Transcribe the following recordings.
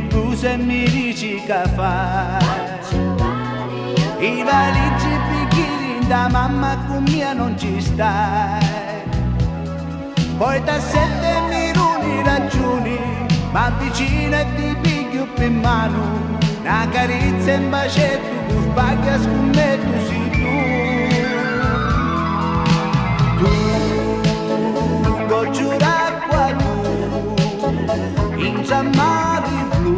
mi blues e mi dici che fai. I valigi bicchieri da mamma con mia non ci stai. Poi da 7 minuti ragioni, ma vicino e ti piglio per mano. Una carezza e un bacetto, tu sbagli a scommetto sei tu. Tu, goccio d'acqua tu, in mare blu,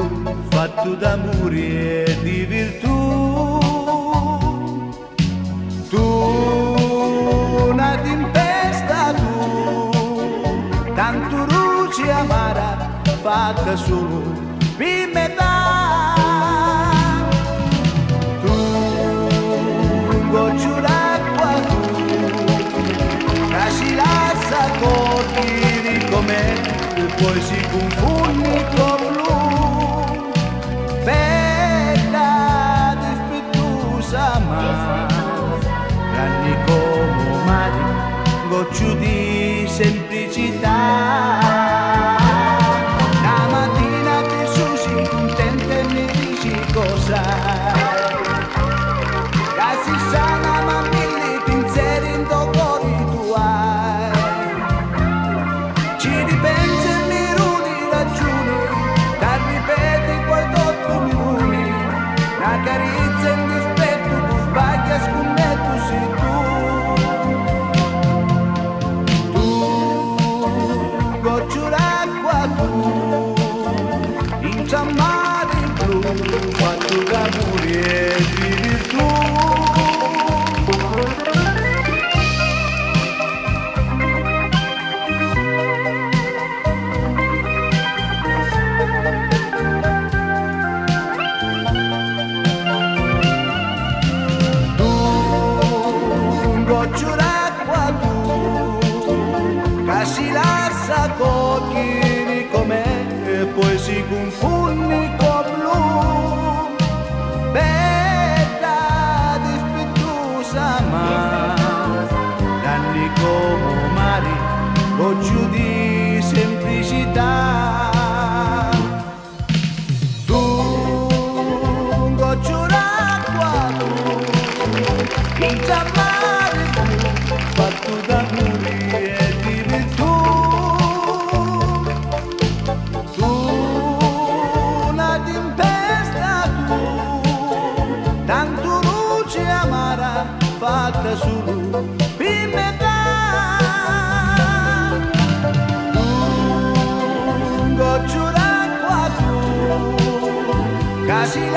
fatto d'amore e di virtù. Tu, una tempesta tu, tanto luce amara, fatta solo per metà. Tu, goccio d'acqua tu, che si lascia correre com'è, e poi si confonde con blu. Bella, dispettosa, ma grandi come mare, goccio di semplicità. La mattina ti susi contenta e mi dici cosa. Che si sana ma mille pensieri in tuo cuore tu hai. Ci ripensi e mi rudi ragioni, ti ripeti 48 minuti. Una carezza in dispetto, tu sbagli a scommetto sei tu. Tu, goccio d'acqua tu, in mare blu, fatto d'amore e di virtù. Goccio d'acqua tu, che si lascia cocchiere com'è e poi si confonde con blu. Bella, dispettosa, ma danni come mare, goccio di semplicità. Tu, goccio d'acqua tu, in mare fatto d'amore e di virtù. Tu, una tempesta tu, tanto luce amara, fatta solo per metà. Tu, goccio d'acqua tu, che si